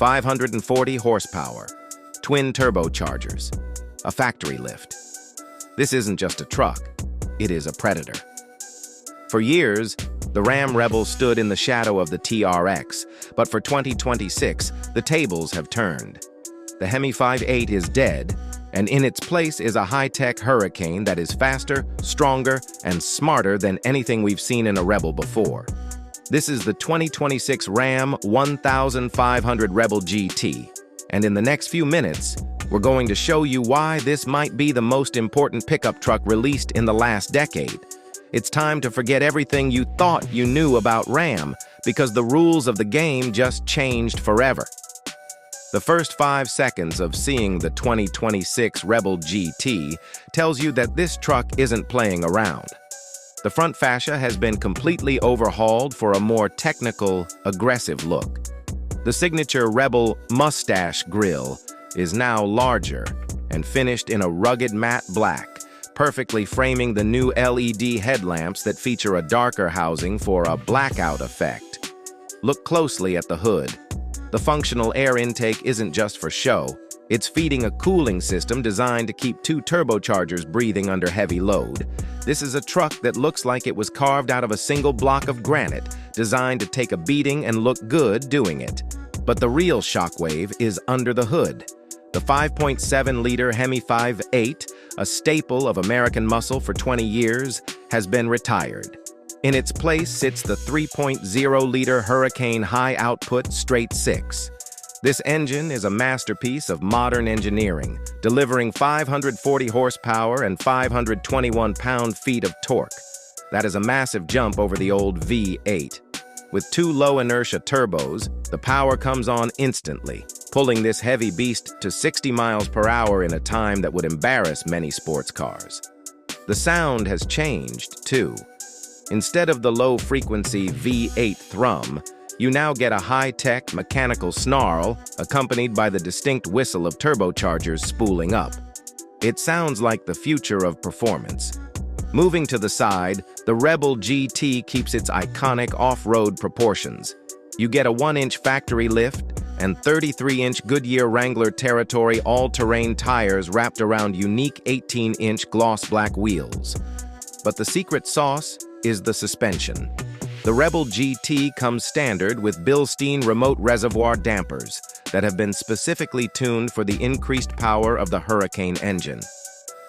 540 horsepower, twin turbochargers, a factory lift. This isn't just a truck, it is a predator. For years, the Ram Rebel stood in the shadow of the TRX, but for 2026, the tables have turned. The Hemi 5.8 is dead, and in its place is a high-tech Hurricane that is faster, stronger, and smarter than anything we've seen in a Rebel before. This is the 2026 Ram 1500 Rebel GT, and in the next few minutes, we're going to show you why this might be the most important pickup truck released in the last decade. It's time to forget everything you thought you knew about Ram, because the rules of the game just changed forever. The first 5 seconds of seeing the 2026 Rebel GT tells you that this truck isn't playing around. The front fascia has been completely overhauled for a more technical, aggressive look. The signature Rebel mustache grille is now larger and finished in a rugged matte black, perfectly framing the new LED headlamps that feature a darker housing for a blackout effect. Look closely at the hood. The functional air intake isn't just for show. It's feeding a cooling system designed to keep 2 turbochargers breathing under heavy load. This is a truck that looks like it was carved out of a single block of granite, designed to take a beating and look good doing it. But the real shockwave is under the hood. The 5.7-liter Hemi 5.8, a staple of American muscle for 20 years, has been retired. In its place sits the 3.0-liter Hurricane high-output straight 6. This engine is a masterpiece of modern engineering, delivering 540 horsepower and 521 pound-feet of torque. That is a massive jump over the old V8. With 2 low-inertia turbos, the power comes on instantly, pulling this heavy beast to 60 miles per hour in a time that would embarrass many sports cars. The sound has changed, too. Instead of the low-frequency V8 thrum, you now get a high-tech mechanical snarl accompanied by the distinct whistle of turbochargers spooling up. It sounds like the future of performance. Moving to the side, the Rebel GT keeps its iconic off-road proportions. You get a 1-inch factory lift and 33-inch Goodyear Wrangler Territory all-terrain tires wrapped around unique 18-inch gloss black wheels. But the secret sauce is the suspension. The Rebel GT comes standard with Bilstein remote reservoir dampers that have been specifically tuned for the increased power of the Hurricane engine.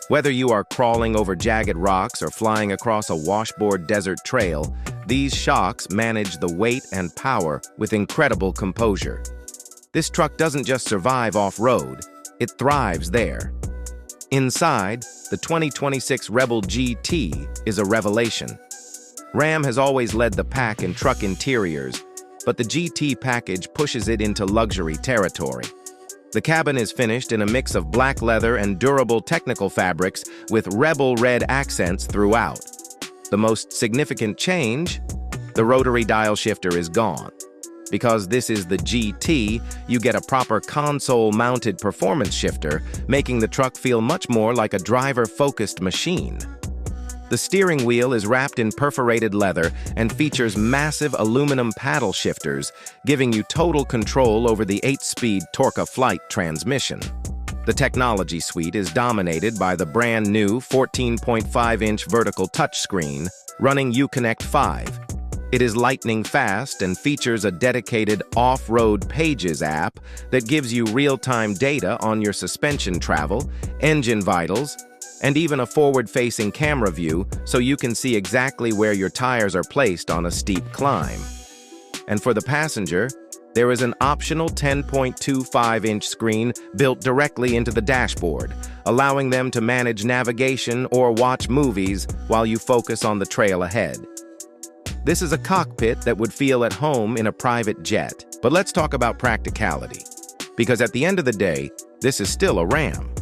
Whether you are crawling over jagged rocks or flying across a washboard desert trail, these shocks manage the weight and power with incredible composure. This truck doesn't just survive off-road, it thrives there. Inside, the 2026 Rebel GT is a revelation. Ram has always led the pack in truck interiors, but the GT package pushes it into luxury territory. The cabin is finished in a mix of black leather and durable technical fabrics with Rebel red accents throughout. The most significant change? The rotary dial shifter is gone. Because this is the GT, you get a proper console-mounted performance shifter, making the truck feel much more like a driver-focused machine. The steering wheel is wrapped in perforated leather and features massive aluminum paddle shifters, giving you total control over the 8-speed Torque-a-Flight transmission. The technology suite is dominated by the brand new 14.5-inch vertical touchscreen running Uconnect 5. It is lightning fast and features a dedicated off-road Pages app that gives you real-time data on your suspension travel, engine vitals, and even a forward-facing camera view so you can see exactly where your tires are placed on a steep climb. And for the passenger, there is an optional 10.25-inch screen built directly into the dashboard, allowing them to manage navigation or watch movies while you focus on the trail ahead. This is a cockpit that would feel at home in a private jet. But let's talk about practicality, because at the end of the day, this is still a Ram.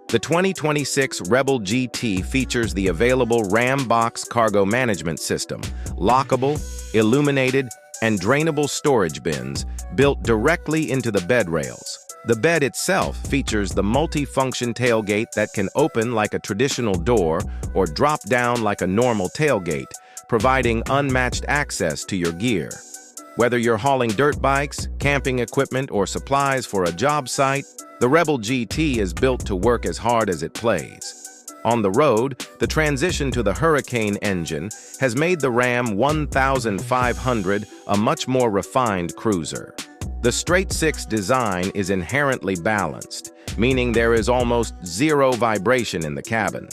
The 2026 Rebel GT features the available Rambox cargo management system, lockable, illuminated, and drainable storage bins built directly into the bed rails. The bed itself features the multi-function tailgate that can open like a traditional door or drop down like a normal tailgate, providing unmatched access to your gear. Whether you're hauling dirt bikes, camping equipment, or supplies for a job site, the Rebel GT is built to work as hard as it plays. On the road, the transition to the Hurricane engine has made the Ram 1500 a much more refined cruiser. The straight-six design is inherently balanced, meaning there is almost zero vibration in the cabin.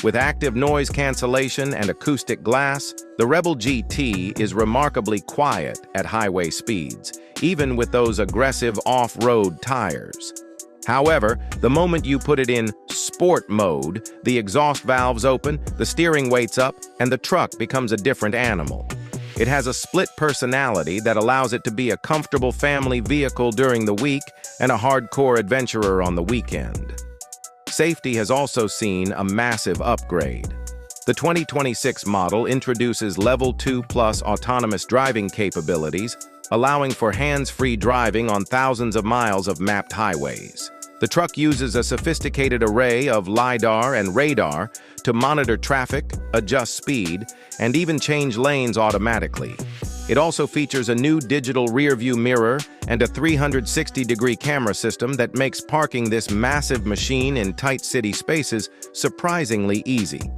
With active noise cancellation and acoustic glass, the Rebel GT is remarkably quiet at highway speeds, even with those aggressive off-road tires. However, the moment you put it in sport mode, the exhaust valves open, the steering weights up, and the truck becomes a different animal. It has a split personality that allows it to be a comfortable family vehicle during the week and a hardcore adventurer on the weekend. Safety has also seen a massive upgrade. The 2026 model introduces Level 2+ autonomous driving capabilities, allowing for hands-free driving on thousands of miles of mapped highways. The truck uses a sophisticated array of LiDAR and radar to monitor traffic, adjust speed, and even change lanes automatically. It also features a new digital rear-view mirror and a 360-degree camera system that makes parking this massive machine in tight city spaces surprisingly easy.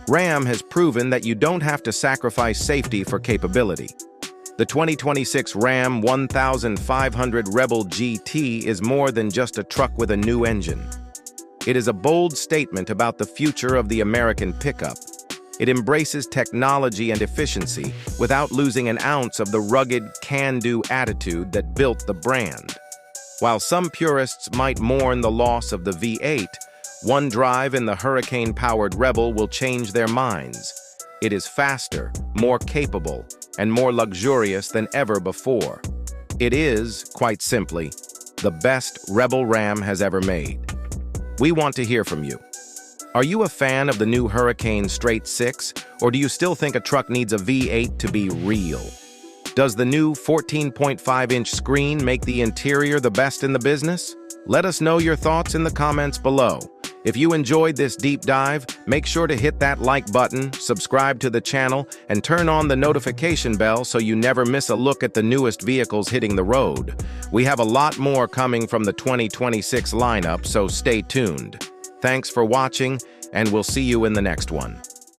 Ram has proven that you don't have to sacrifice safety for capability. The 2026 Ram 1500 Rebel GT is more than just a truck with a new engine. It is a bold statement about the future of the American pickup. It embraces technology and efficiency without losing an ounce of the rugged, can-do attitude that built the brand. While some purists might mourn the loss of the V8, one drive in the Hurricane-powered Rebel will change their minds. It is faster, more capable, and more luxurious than ever before. It is, quite simply, the best Rebel Ram has ever made. We want to hear from you. Are you a fan of the new Hurricane straight-six, or do you still think a truck needs a V8 to be real? Does the new 14.5-inch screen make the interior the best in the business? Let us know your thoughts in the comments below. If you enjoyed this deep dive, make sure to hit that like button, subscribe to the channel, and turn on the notification bell so you never miss a look at the newest vehicles hitting the road. We have a lot more coming from the 2026 lineup, so stay tuned. Thanks for watching, and we'll see you in the next one.